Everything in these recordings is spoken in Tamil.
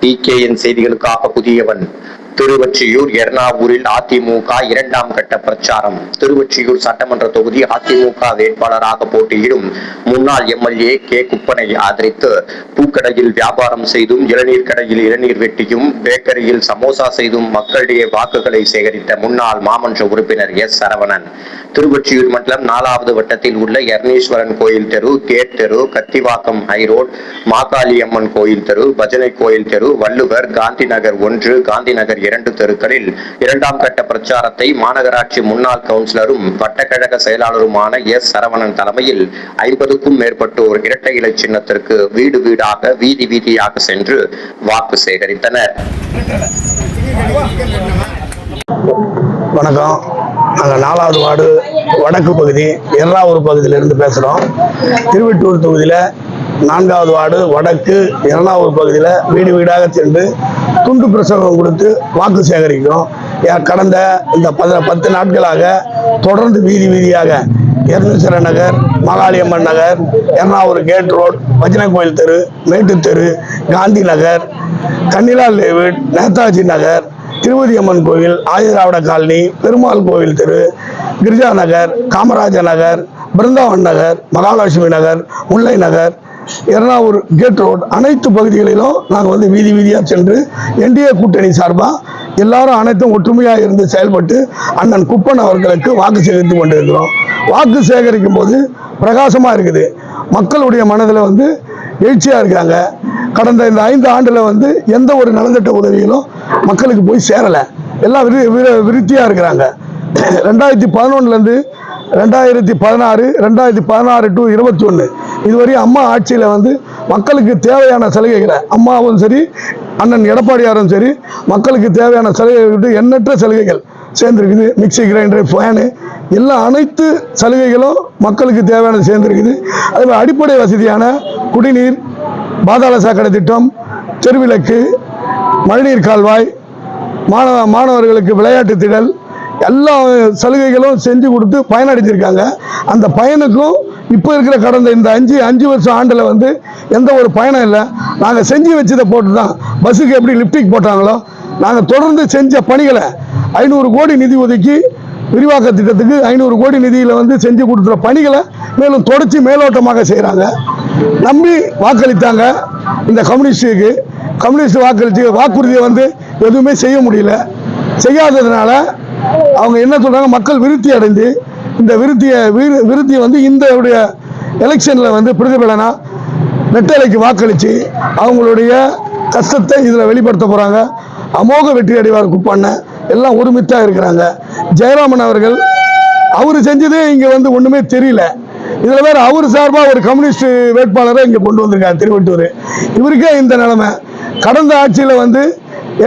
டிகேஎன் செய்திகளுக்காக புதியவன். திருவொற்றியூர் எர்ணாவூரில் அதிமுக இரண்டாம் கட்ட பிரச்சாரம். திருவொற்றியூர் சட்டமன்ற தொகுதி அதிமுக வேட்பாளராக போட்டியிடும் முன்னாள் எம்எல்ஏ கே. குப்பனை ஆதரித்து பூக்கடையில் வியாபாரம் செய்தும், இளநீர் கடையில் இளநீர் வெட்டியும், பேக்கரியில் சமோசா செய்தும் மக்களிடையே வாக்குகளை சேகரித்த முன்னாள் மாமன்ற உறுப்பினர் எஸ். சரவணன் திருவொற்றியூர் மண்டலம் 4வது வட்டத்தில் உள்ள எர்ணீஸ்வரன் கோயில் தெரு, கேட் தெரு, கத்திவாக்கம் ஹைரோட், மாகாளியம்மன் கோயில் தெரு, பஜனை கோயில் தெரு, வள்ளுவர், காந்தி நகர் 1, காந்தி நகர் 2 தெருக்களில் இரண்டாம் கட்ட பிரச்சாரத்தை மாநகராட்சி முன்னாள் கவுன்சிலரும் வட்டக்கழக செயலாளருமான எஸ். சரவணன் தலைமையில் 50க்கும் மேற்பட்டோர் இரட்டை இலை சின்னத்திற்கு வீடு வீடாக வீதி வீதியாக சென்று வாக்கு சேகரித்தனர். வணக்கம். நாங்கள் 4வது வார்டு வடக்கு பகுதி எர்ணாவூர் பகுதியிலிருந்து பேசுகிறோம். திருவொற்றியூர் தொகுதியில் 4வது வார்டு வடக்கு எர்ணாவூர் பகுதியில் வீடு வீடாக சென்று துண்டு பிரசங்கம் கொடுத்து வாக்கு சேகரிக்கிறோம். கடந்த இந்த 10 நாட்களாக தொடர்ந்து வீதி வீதியாக எர்ணீஸ்வரன் நகர், மகாளியம்மன் நகர், எர்ணாவூர் கேட் ரோட், பஜனை கோயில் தெரு, மேட்டு தெரு, காந்தி நகர், கன்னிலால் டேவிட், நேதாஜி நகர், திருப்பதி அம்மன் கோயில், ஆதிதிராவிட காலனி, பெருமாள் கோவில் தெரு, கிரிஜா நகர், காமராஜர் நகர், பிருந்தாவன் நகர், மகாலட்சுமி நகர், முல்லை நகர், எர்ணாவூர் கேட் ரோட் அனைத்து பகுதிகளிலும் நாங்கள் வீதி வீதியாக சென்று என்டிஏ கூட்டணி சார்பாக எல்லாரும் அனைத்தும் ஒற்றுமையாக இருந்து செயல்பட்டு அண்ணன் குப்பன் அவர்களுக்கு வாக்கு சேகரித்து கொண்டிருக்கிறோம். வாக்கு சேகரிக்கும் போது பிரகாசமாக இருக்குது. மக்களுடைய மனதில் எழுச்சியாக இருக்காங்க. கடந்த இந்த 5 ஆண்டில் எந்த ஒரு நலத்திட்ட உதவிகளும் மக்களுக்கு போய் சேரலை. எல்லாம் விருத்தியாக இருக்கிறாங்க. 2011 2016, 2016 to 2021 இதுவரை அம்மா ஆட்சியில் மக்களுக்கு தேவையான சலுகைகளை அம்மாவும் சரி, அண்ணன் எடப்பாடியாரும் சரி, மக்களுக்கு தேவையான சலுகைகள் எண்ணற்ற சலுகைகள் சேர்ந்துருக்குது. மிக்சி கிரைண்டர், ஃபேனு எல்லாம் அனைத்து சலுகைகளும் மக்களுக்கு தேவையானது சேர்ந்துருக்குது. அதேமாதிரி அடிப்படை வசதியான குடிநீர், பாதாள சாக்கடை திட்டம், தெருவிளக்கு, மழைநீர் கால்வாய், மாணவர்களுக்கு விளையாட்டு திடல் எல்லா சலுகைகளும் செஞ்சு கொடுத்து பயனடைஞ்சிருக்காங்க. அந்த பயனுக்கும் இப்போ இருக்கிற கடந்த இந்த 5 வருஷம் ஆண்டில் எந்த ஒரு பயனும் இல்லை. நாங்கள் செஞ்சு வச்சதை போட்டு தான் பஸ்ஸுக்கு எப்படி லிப்டிக் போட்டாங்களோ நாங்கள் தொடர்ந்து செஞ்ச பணிகளை 500 கோடி நிதி ஒதுக்கி விரிவாக்க திட்டத்துக்கு 500 கோடி நிதியில் செஞ்சு கொடுத்துற பணிகளை மேலும் தொடர்ச்சி மேலோட்டமாக செய்கிறாங்க. நம்பி வாக்களித்தாங்க. இந்த கம்யூனிஸ்ட் வாக்களித்து வாக்குறுதியை எதுவுமே செய்ய முடியல. செய்யாததுனால அவங்க என்ன சொல்றாங்க, மக்கள் விருத்தி அடைந்து இந்த விருத்தி இந்த எலெக்ஷனில் பிரதிபலனா நெட்டலைக்கு வாக்களித்து அவங்களுடைய கஷ்டத்தை இதில் வெளிப்படுத்த போகிறாங்க. அமோக வெற்றி அடைவார் குப்பண்ண எல்லாம் ஒருமித்தாக இருக்கிறாங்க. ஜெயராமன் அவர்கள் அவர் செஞ்சதே இங்கே ஒன்றுமே தெரியல. இதில் வேறு அவர் சார்பாக ஒரு கம்யூனிஸ்ட் வேட்பாளரை இங்கே கொண்டு வந்திருக்காங்க திருவொற்றியூர். இவருக்கே இந்த நிலைமை. கடந்த ஆட்சியில்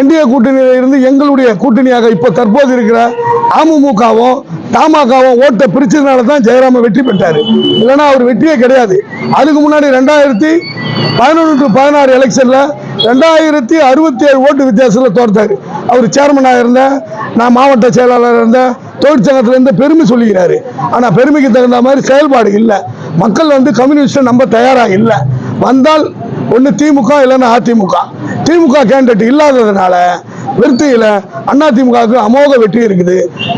என்டிஏ கூட்டணியில் இருந்து எங்களுடைய கூட்டணியாக இப்போ தற்போது இருக்கிற அமமுகவும் தமாகவும் ஓட்டை பிரிச்சதுனால தான் ஜெயராமன் வெற்றி பெற்றார். இல்லைன்னா அவர் வெற்றியே கிடையாது. அதுக்கு முன்னாடி 2011 to 16 எலெக்ஷனில் 2067 ஓட்டு வித்தியாசத்தில் தோற்றார். அவர் சேர்மனாக இருந்தேன், நான் மாவட்ட செயலாளர் இருந்தேன், தொழிற்சங்கத்திலேருந்து பெருமை சொல்லிக்கிறாரு. ஆனால் பெருமைக்கு தகுந்த மாதிரி செயல்பாடு இல்லை. மக்கள் கம்யூனிஸ்ட்டை நம்ப தயாராக இல்லை. வந்தால் ஒன்று திமுக இல்லைன்னா அதிமுக. திமுக கேண்டிடேட் இல்லாததுனால விருத்தியில் அதிமுகவுக்கு அமோக வெற்றி இருக்குது.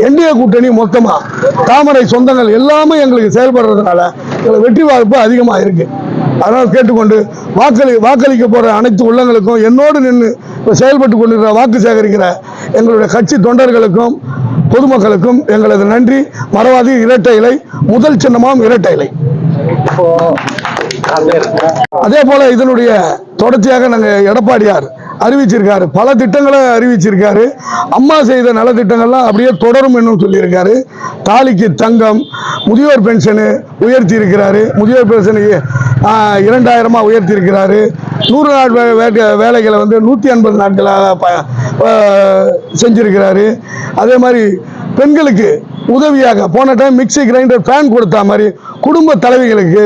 என்டிஏ கூட்டணி மொத்தமாக தாமரை சொந்தங்கள் எல்லாமே எங்களுக்கு செயல்படுறதுனால எங்களுக்கு வெற்றி வாய்ப்பு அதிகமாக இருக்கு. அதனால் கேட்டுக்கொண்டு வாக்களிக்க போகிற அனைத்து உள்ளங்களுக்கும் என்னோடு நின்று இப்போ செயல்பட்டு கொண்டிருக்கிற வாக்கு சேகரிக்கிற எங்களுடைய கட்சி தொண்டர்களுக்கும் பொதுமக்களுக்கும் எங்களது நன்றி. மறவாதி இரட்டை இலை முதல் சின்னமாம் இரட்டை இலை. அதே போல இதனுடைய தொடர்ச்சியாக நாங்கள் எடப்பாடியார் அறிவிச்சிருக்காரு, பல திட்டங்களை அறிவிச்சிருக்காரு. அம்மா செய்த நலத்திட்டங்கள்லாம் அப்படியே தொடரும் என்னும் சொல்லியிருக்காரு. தாலிக்கு தங்கம், முதியோர் பென்ஷனு உயர்த்தி இருக்கிறாரு. முதியோர் பென்ஷனுக்கு 2000 உயர்த்தி இருக்கிறாரு. 100 நாள் வேலைகளை 180 நாட்களாக செஞ்சிருக்கிறாரு. அதே மாதிரி பெண்களுக்கு உதவியாக போன டைம் மிக்சி கிரைண்டர் ஃபேன் கொடுத்தா மாதிரி குடும்ப தலைவிகளுக்கு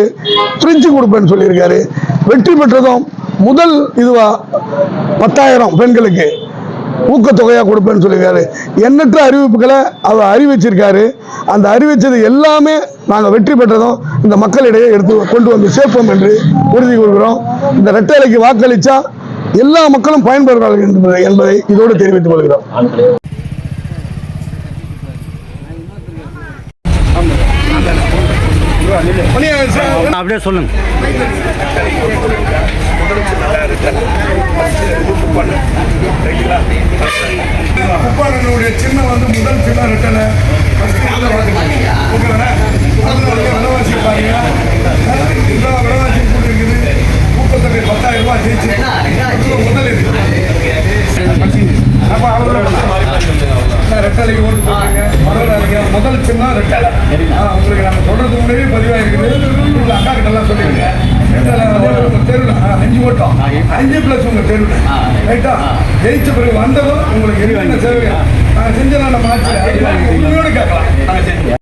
ஃப்ரிட்ஜ் கொடுப்பேன்னு சொல்லியிருக்காரு. வெற்றி பெற்றதும் முதல் இதுவா 10,000 பெண்களுக்கு ஊக்கத்தொகையாக கொடுப்பேன்னு சொல்லியிருக்காரு. எண்ணற்ற அறிவிப்புகளை அவர் அறிவிச்சிருக்காரு. அந்த அறிவித்தது எல்லாமே நாங்கள் வெற்றி பெற்றதும் இந்த மக்களிடையே எடுத்து கொண்டு வந்து சேர்ப்போம் என்று உறுதி கொள்கிறோம். இந்த ரெட்டலைக்கு வாக்களித்தா எல்லா மக்களும் பயன்பெறுவார்கள் என்பதை இதோடு தெரிவித்துக் கொள்கிறோம். அப்படியே சொல்லுங்க. உப்பாளனுடைய சின்னம் வந்து முதல் சின்னம் ரெட்டலை விலைவாசி பாருங்க. எல்லா விலைவாசியும் கூட இருக்குது. ஊக்கத்தொகை 10,000 ரூபாய் ஜெயிச்சு முதல் இது. அப்போ ரெட்டலைக்கு ஓட்டு போட்டுருங்க. முதல் சின்னம் ரெட்டலை. உங்களுக்கு நம்ம தொடர்ந்து முன்னாடியே பதிவாயிருக்குது. உங்கள் அக்கா கிட்டலாம் சொல்லிடுங்க. ரெட்டலை வந்து தெருவில் 5 ஓட்டம் 5+ உங்கள் தெருவில் ரைட்டா ஜெயிச்ச பிறகு வந்ததும் உங்களுக்கு என்னென்ன சேவை நாங்கள் செஞ்ச நம்ம ஆட்சி உங்களோட கேட்கலாம்.